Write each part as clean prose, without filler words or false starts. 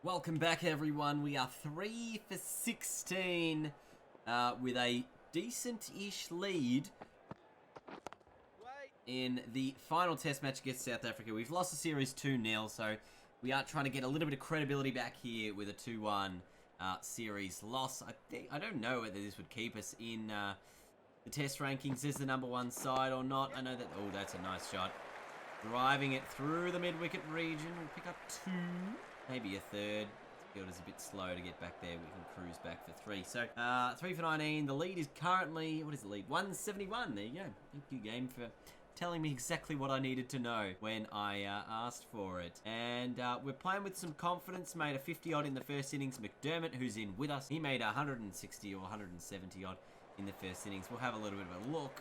Welcome back, everyone. We are 3 for 16 with a decent-ish lead in the final test match against South Africa. We've lost the series 2-0, so we are trying to get a little bit of credibility back here with a 2-1 series loss. I don't know whether this would keep us in the test rankings as the #1 side or not. I know that... Oh, that's a nice shot. Driving it through the mid-wicket region. We'll pick up 2. Maybe a third. The fielder's a bit slow to get back there. We can cruise back for 3. So, 3 for 19. The lead is currently... What is the lead? 171. There you go. Thank you, game, for telling me exactly what I needed to know when I asked for it. And we're playing with some confidence. Made a 50-odd in the first innings. McDermott, who's in with us, he made 160 or 170-odd in the first innings. We'll have a little bit of a look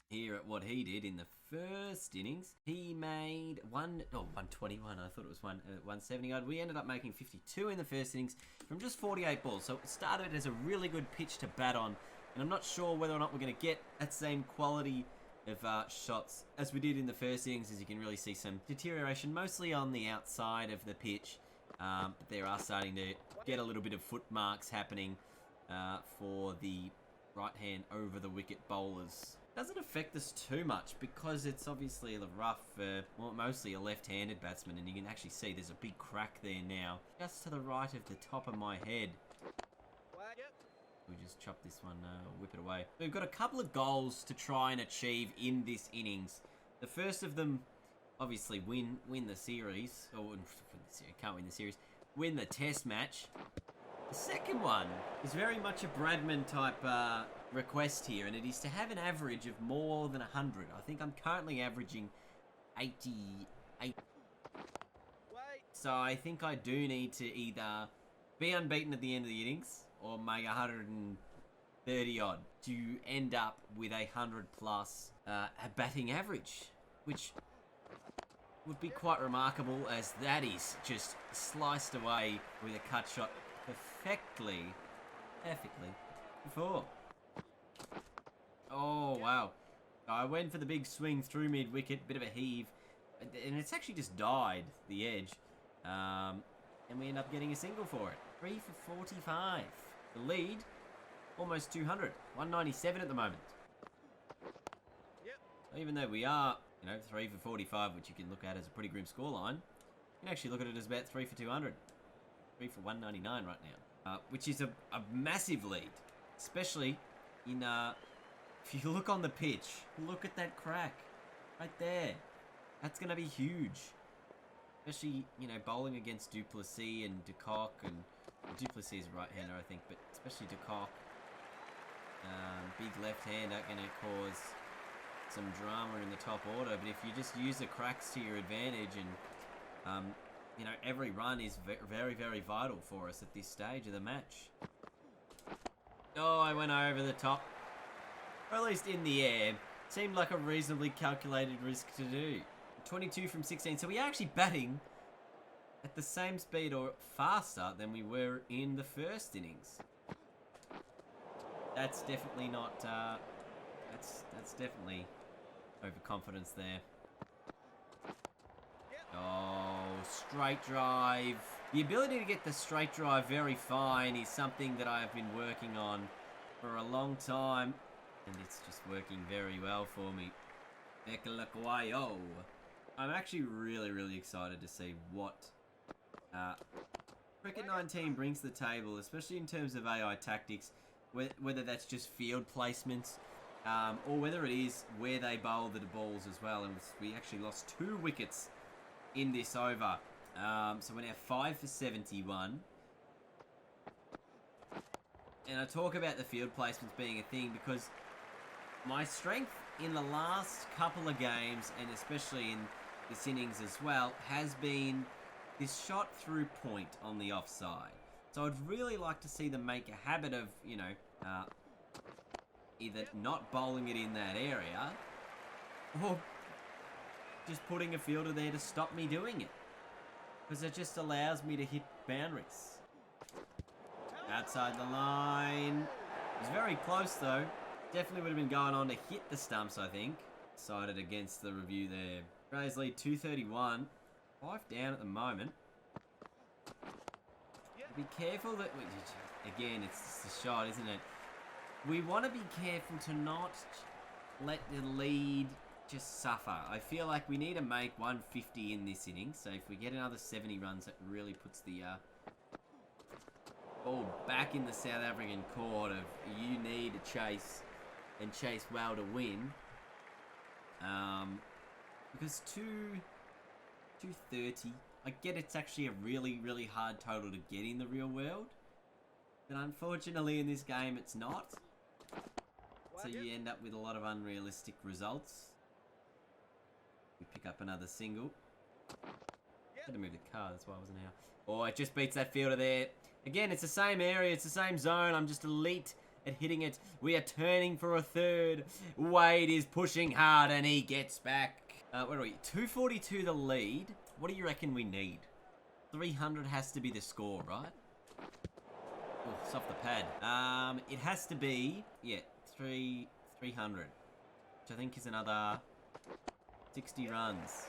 here at what he did in the first innings. He made 121. I thought it was 170 odd. We ended up making 52 in the first innings from just 48 balls. So it started as a really good pitch to bat on. And I'm not sure whether or not we're going to get that same quality of shots as we did in the first innings, as you can really see some deterioration, mostly on the outside of the pitch. But there are starting to get a little bit of foot marks happening for the right hand over the wicket bowlers. Doesn't affect us too much because it's obviously the rough, mostly a left-handed batsman, and you can actually see there's a big crack there now, just to the right of the top of my head. We just chop this one, whip it away. We've got a couple of goals to try and achieve in this innings. The first of them, obviously, win the series, or can't win the series, win the test match. The second one is very much a Bradman type request here, and it is to have an average of more than 100. I think I'm currently averaging 88. So I think I do need to either be unbeaten at the end of the innings or make 130 odd to end up with a 100 plus batting average, which would be quite remarkable, as that is just sliced away with a cut shot perfectly before. Oh, wow. I went for the big swing through mid-wicket, bit of a heave, and it's actually just died, the edge. And we end up getting a single for it. 3 for 45. The lead, almost 200. 197 at the moment. So even though we are, 3 for 45, which you can look at as a pretty grim scoreline, you can actually look at it as about 3 for 200. 3 for 199 right now, which is a massive lead, especially in, if you look on the pitch, look at that crack right there. That's going to be huge, especially, bowling against du Plessis and de Kock, and du Plessis is a right-hander, I think, but especially de Kock. Big left-hander going to cause some drama in the top order, but if you just use the cracks to your advantage and, every run is very, very vital for us at this stage of the match. Oh, I went over the top. Or at least in the air. Seemed like a reasonably calculated risk to do. 22 from 16. So we are actually batting at the same speed or faster than we were in the first innings. That's definitely not... That's definitely overconfidence there. Oh, straight drive. The ability to get the straight drive very fine is something that I have been working on for a long time, and it's just working very well for me. I'm actually really, really excited to see what Cricket 19 brings to the table, especially in terms of AI tactics, whether that's just field placements, or whether it is where they bowl the balls as well. And we actually lost 2 wickets in this over. So we're now 5 for 71. And I talk about the field placements being a thing because my strength in the last couple of games, and especially in this innings as well, has been this shot through point on the offside. So I'd really like to see them make a habit of, either not bowling it in that area or just putting a fielder there to stop me doing it, because it just allows me to hit boundaries. Outside the line. It was very close though. Definitely would have been going on to hit the stumps, I think. Decided against the review there. Australia's lead 231. 5 down at the moment. Be careful that... Again, it's just a shot, isn't it? We want to be careful to not let the lead just suffer. I feel like we need to make 150 in this inning. So if we get another 70 runs, that really puts the ball back in the South African court of you need to chase and chase well to win. Because 230, I get it's actually a really, really hard total to get in the real world. But unfortunately in this game it's not. So you end up with a lot of unrealistic results. We pick up another single. Had to move the car, that's why I wasn't out. Oh, it just beats that fielder there. Again, it's the same area, it's the same zone. I'm just elite at hitting it. We are turning for a third. Wade is pushing hard and he gets back. Where are we? 242 the lead. What do you reckon we need? 300 has to be the score, right? Oh, it's off the pad. It has to be, yeah, 300. Which I think is another 60 runs.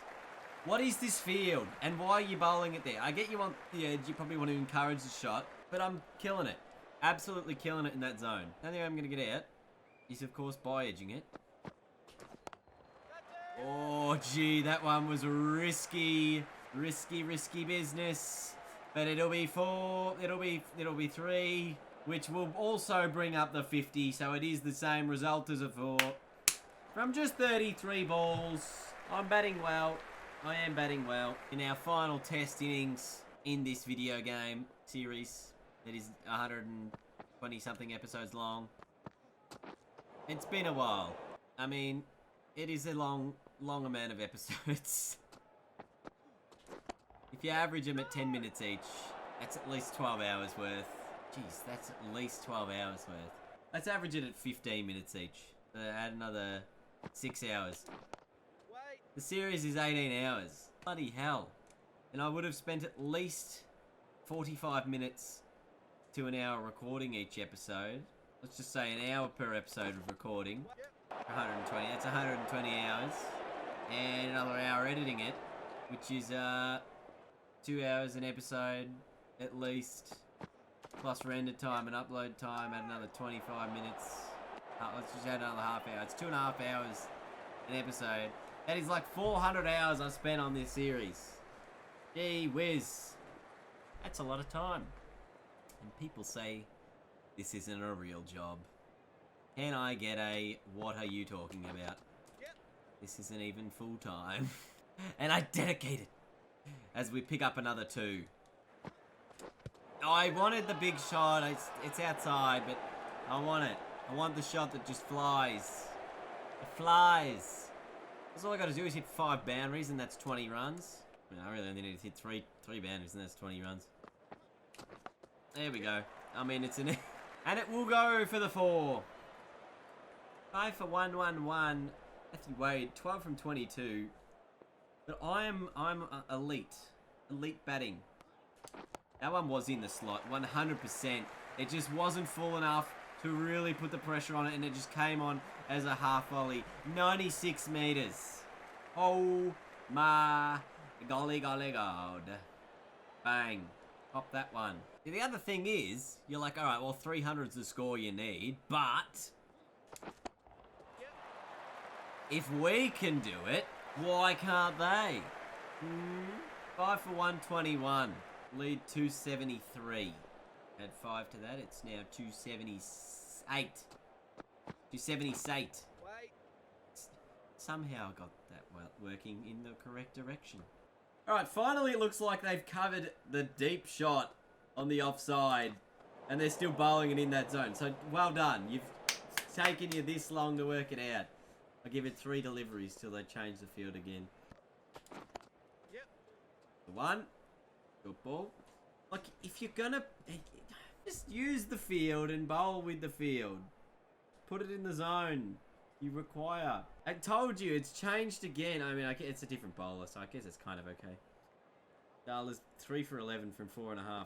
What is this field? And why are you bowling it there? I get you want the edge, you probably want to encourage the shot, but I'm killing it. Absolutely killing it in that zone. The only way I'm going to get out is, of course, by edging it. Oh, gee, that one was risky. Risky business. But it'll be 4, it'll be 3, which will also bring up the 50, so it is the same result as a 4. From just 33 balls, I'm batting well. I am batting well in our final test innings in this video game series that is 120 something episodes long. It's been a while. I mean, it is a long amount of episodes. If you average them at 10 minutes each, that's at least 12 hours worth. Jeez, that's at least 12 hours worth. Let's average it at 15 minutes each. Add another 6 hours. The series is 18 hours. Bloody hell. And I would have spent at least 45 minutes to an hour recording each episode. Let's just say an hour per episode of recording. 120, that's 120 hours. And another hour editing it, which is 2 hours an episode at least. Plus render time and upload time, add another 25 minutes. Let's just add another half hour. It's 2.5 hours an episode. That is like 400 hours I've spent on this series. Gee whiz. That's a lot of time. And people say this isn't a real job. Can I get a what are you talking about? This isn't even full time. And I dedicate it as we pick up another 2. I wanted the big shot. It's outside, but I want it. I want the shot that just flies. It flies. That's all I got to do is hit 5 boundaries, and that's 20 runs. I mean, I really only need to hit three boundaries, and that's 20 runs. There we go. I mean, it's an... And it will go for the 4. 5 for 111. Matthew Wade, 12 from 22. But I'm elite. Elite batting. That one was in the slot, 100%. It just wasn't full enough to really put the pressure on it, and it just came on as a half volley. 96 meters. Oh my golly god. Bang. Pop that one. The other thing is, you're like, alright, well 300's the score you need, but if we can do it, why can't they? 5 for 121. Lead 273. Add 5 to that, it's now 278. 278. Somehow I got that working in the correct direction. Alright, finally it looks like they've covered the deep shot on the offside. And they're still bowling it in that zone. So, well done. You've taken you this long to work it out. I'll give it 3 deliveries till they change the field again. The 1. Good ball. Like, if you're gonna... Just use the field and bowl with the field. Put it in the zone you require. I told you, it's changed again. I mean, it's a different bowler, so I guess it's kind of okay. Darla's 3 for 11 from 4.5.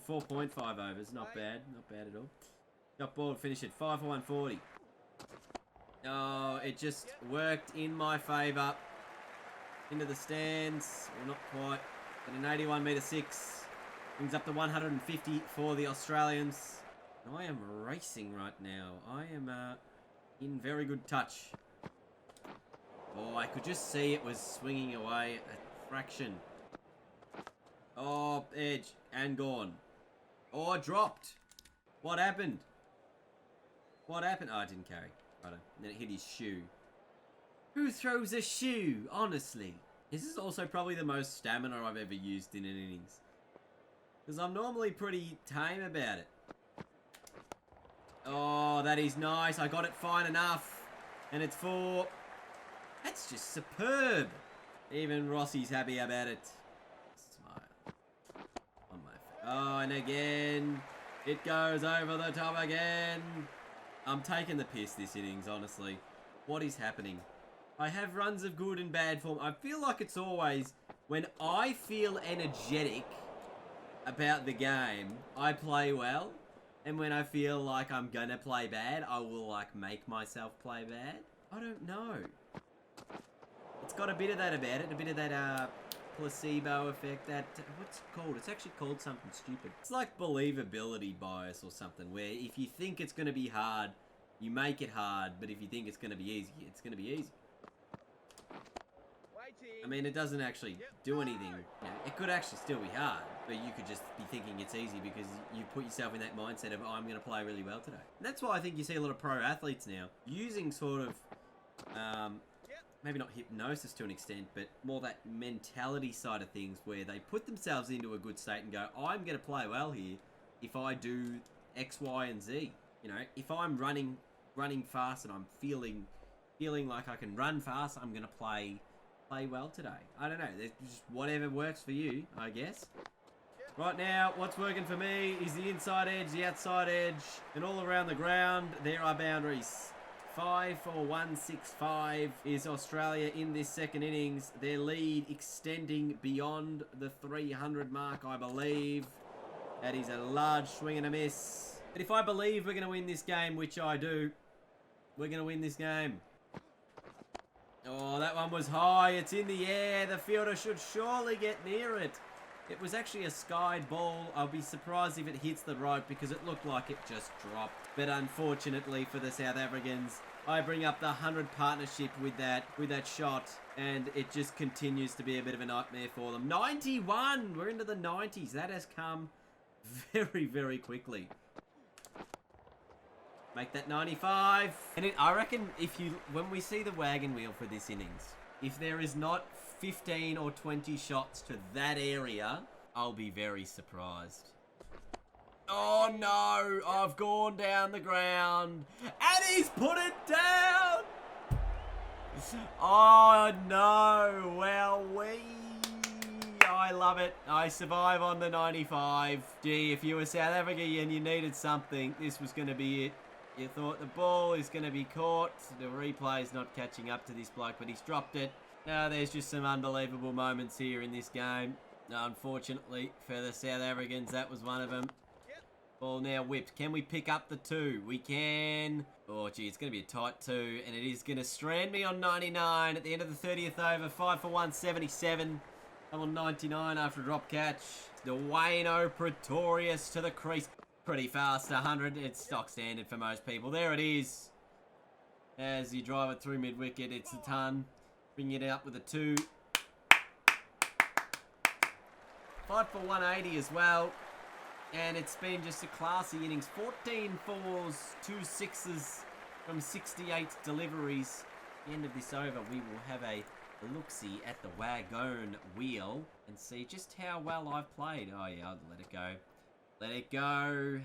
4.5 overs. Not bad. Not bad at all. Got ball to finish it. 5 for 140. Oh, it just worked in my favour. Into the stands. Well, not quite. But an 81 metre 6. Brings up to 150 for the Australians. And I am racing right now. I am in very good touch. Oh, I could just see it was swinging away a fraction. Oh, edge and gone. Oh, dropped. What happened? What happened? Oh, I didn't carry. Right. Then it hit his shoe. Who throws a shoe? Honestly. This is also probably the most stamina I've ever used in an innings. Because I'm normally pretty tame about it. Oh, that is nice. I got it fine enough. And it's for... That's just superb. Even Rossi's happy about it. Smile. On my face. Oh, and again. It goes over the top again. I'm taking the piss this innings, honestly. What is happening? I have runs of good and bad form. I feel like it's always when I feel energetic about the game, I play well. And when I feel like I'm gonna play bad, I will like make myself play bad. I don't know. It's got a bit of that about it, a bit of that placebo effect, that, what's it called? It's actually called something stupid. It's like believability bias or something, where if you think it's gonna be hard, you make it hard, but if you think it's gonna be easy, it's gonna be easy. I mean, it doesn't actually do anything. You know, it could actually still be hard, but you could just be thinking it's easy because you put yourself in that mindset of, oh, I'm going to play really well today. And that's why I think you see a lot of pro athletes now using sort of, maybe not hypnosis to an extent, but more that mentality side of things where they put themselves into a good state and go, I'm going to play well here if I do X, Y, and Z. You know, if I'm running fast and I'm feeling like I can run fast, I'm going to play well today. I don't know. It's just whatever works for you, I guess. Right now, what's working for me is the inside edge, the outside edge, and all around the ground, there are boundaries. 5-for-1-6-5 is Australia in this second innings. Their lead extending beyond the 300 mark, I believe. That is a large swing and a miss. But if I believe we're going to win this game, which I do, we're going to win this game. Oh, that one was high. It's in the air. The fielder should surely get near it. It was actually a skied ball. I'll be surprised if it hits the rope because it looked like it just dropped. But unfortunately for the South Africans, I bring up the 100 partnership with that shot, and it just continues to be a bit of a nightmare for them. 91! We're into the 90s. That has come very, very quickly. Make that 95. And I reckon when we see the wagon wheel for this innings, if there is not 15 or 20 shots to that area, I'll be very surprised. Oh no, I've gone down the ground and he's put it down. Oh no, well I love it. I survive on the 95. Gee, if you were South Africa and you needed something, this was going to be it. You thought the ball is going to be caught. The replay's not catching up to this bloke, but he's dropped it. Now, there's just some unbelievable moments here in this game. Unfortunately, for the South Africans, that was one of them. Ball now whipped. Can we pick up the 2? We can. Oh, gee, it's going to be a tight 2, and it is going to strand me on 99 at the end of the 30th over. 5-for-1-77. I'm on 99 after a drop catch. Dwayne Pretorius to the crease. Pretty fast, 100. It's stock standard for most people. There it is. As you drive it through mid-wicket, it's a ton. Bring it out with a 2. 5-for-180 as well. And it's been just a classy innings. 14 fours, 2 sixes from 68 deliveries. At the end of this over, we will have a look-see at the wagon wheel and see just how well I've played. Oh yeah, I'll let it go. Let it go.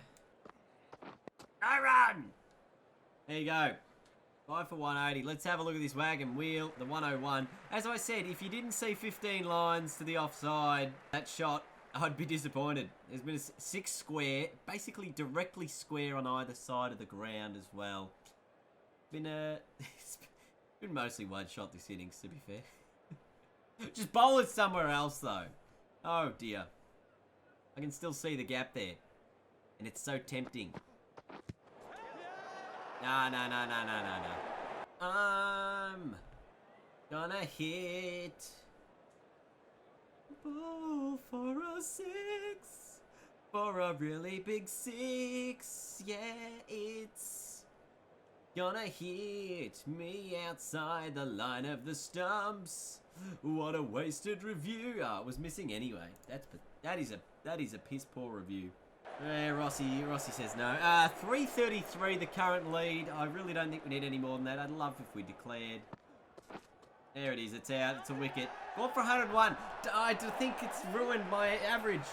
No run! There you go. 5-for-180. Let's have a look at this wagon wheel. The 101. As I said, if you didn't see 15 lines to the offside, that shot, I'd be disappointed. There's been a 6 square, basically directly square on either side of the ground as well. It's been mostly one shot this innings, to be fair. Just bowl it somewhere else, though. Oh, dear. I can still see the gap there. And it's so tempting. No. I'm gonna hit. Ball for a 6. For a really big six. Yeah, it's gonna hit me outside the line of the stumps. What a wasted review. Oh, it was missing anyway. That is a piss poor review. Rossi says no. 333 the current lead. I really don't think we need any more than that. I'd love if we declared. There it is. It's out. It's a wicket. Gone for 101. I think it's ruined my average.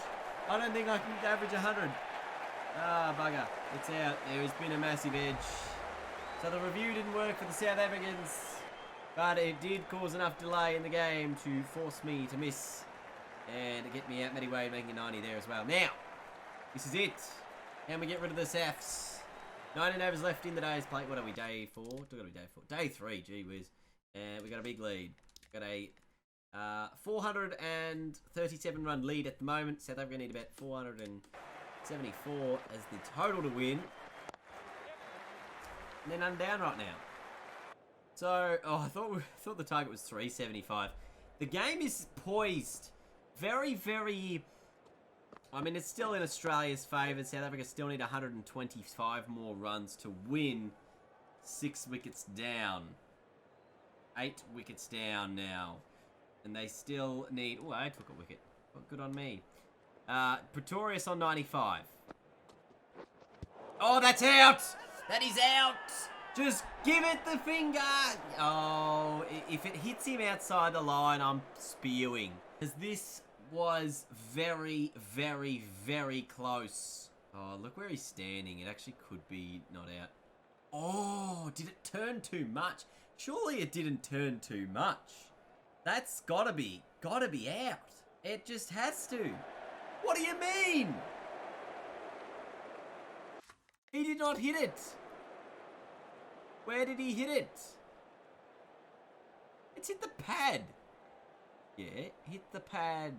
I don't think I can average 100. Ah, bugger. It's out. There has been a massive edge. So the review didn't work for the South Africans. But it did cause enough delay in the game to force me to miss. And to get me out. Matty Wade making a 90 there as well. Now, this is it. Can we get rid of the Safs? 19 overs left in the day's play. What are we, day 4? Still got to be day 4. Day 3, gee whiz. And we got a big lead. Got a 437 run lead at the moment. South Africa need about 474 as the total to win. And they're none down right now. So, I thought the target was 375. The game is poised. Very, very... I mean, it's still in Australia's favour. South Africa still need 125 more runs to win. 6 wickets down. 8 wickets down now. And they still need... Oh, I took a wicket. Well, good on me. Pretorius on 95. Oh, that's out! That is out! Just give it the finger! Oh, if it hits him outside the line, I'm spewing. Because this was very, very, very close. Oh, look where he's standing. It actually could be not out. Oh, did it turn too much? Surely it didn't turn too much. That's gotta be out. It just has to. What do you mean? He did not hit it. Where did he hit it? It's hit the pad. Yeah, hit the pad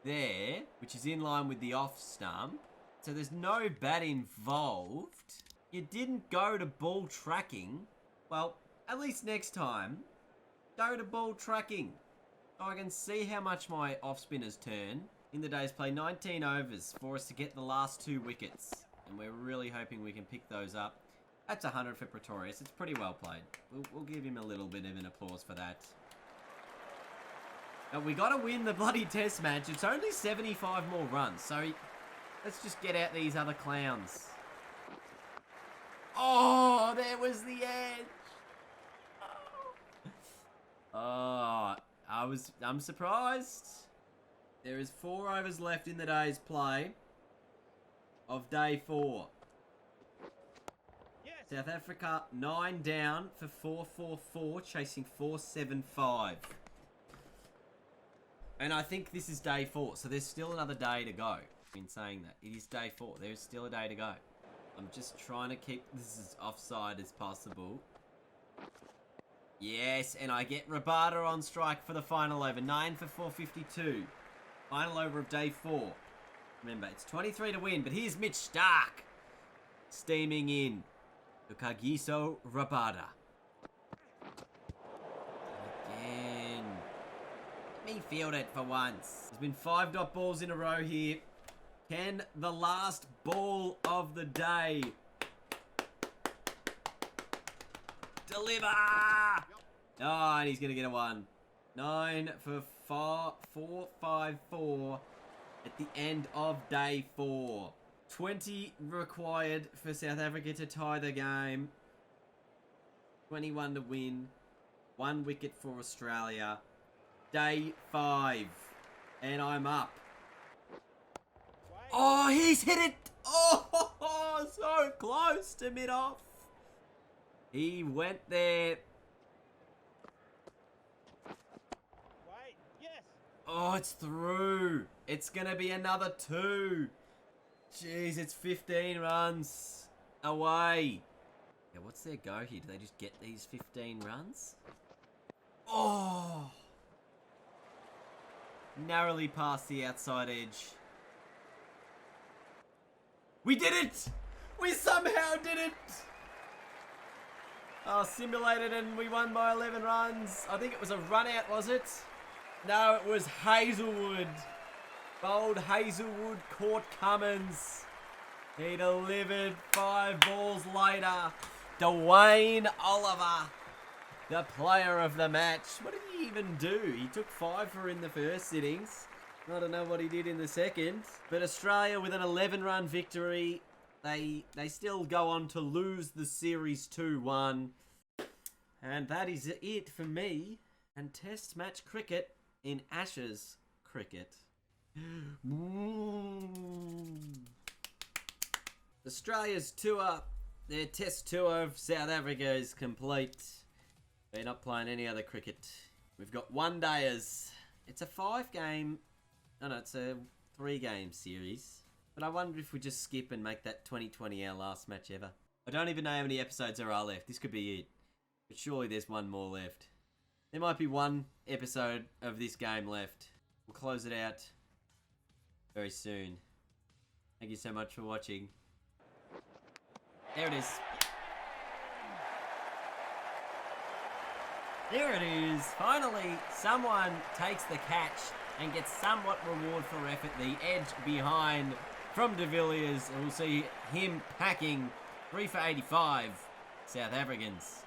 there, which is in line with the off stump. So there's no bat involved. You didn't go to ball tracking. Well, at least next time, go to ball tracking. So I can see how much my off spinners turn. In the day's play, 19 overs for us to get the last 2 wickets. And we're really hoping we can pick those up. That's 100 for Pretorius. It's pretty well played. We'll give him a little bit of an applause for that. Now, we got to win the bloody test match. It's only 75 more runs. So, let's just get out these other clowns. Oh, there was the edge. Oh, I'm surprised. There is 4 overs left in the day's play of day 4. Yes. South Africa 9 down for 444, chasing 475. And I think this is day 4, so there's still another day to go. I've been saying that. It is day 4. There's still a day to go. I'm just trying to keep this as offside as possible. Yes, and I get Rabada on strike for the final over. 9 for 452. Final over of day 4. Remember, it's 23 to win, but here's Mitch Starc. Steaming in. Kagiso Rabada. Again. Let me field it for once. There's been 5 dot balls in a row here. Can the last ball of the day deliver? Oh, and he's going to get a 1. 9 for 454 at the end of day 4. 20 required for South Africa to tie the game. 21 to win. 1 wicket for Australia. Day 5. And I'm up. Oh, he's hit it. Oh, so close to mid-off. He went there. Oh, it's through. It's going to be another 2. Jeez, it's 15 runs away. Yeah, what's their go here? Do they just get these 15 runs? Oh. Narrowly past the outside edge. We did it! We somehow did it! Oh, simulated and we won by 11 runs. I think it was a run out, was it? No, it was Hazelwood. Bold Hazelwood caught Cummins. He delivered 5 balls later. Dwayne Oliver, the player of the match. What did he even do? He took 5 for in the first innings. I don't know what he did in the second. But Australia with an 11-run victory. They still go on to lose the series 2-1. And that is it for me and Test match cricket in Ashes cricket. Australia's tour, their Test tour of South Africa is complete. They're not playing any other cricket. We've got one-dayers. It's a 5-game, no, it's a 3-game series. But I wonder if we just skip and make that 2020 our last match ever. I don't even know how many episodes there are left. This could be it. But surely there's one more left. There might be one episode of this game left. We'll close it out very soon. Thank you so much for watching. There it is. There it is. Finally, someone takes the catch and gets somewhat reward for effort. The edge behind from De Villiers. And we'll see him packing 3 for 85. South Africans.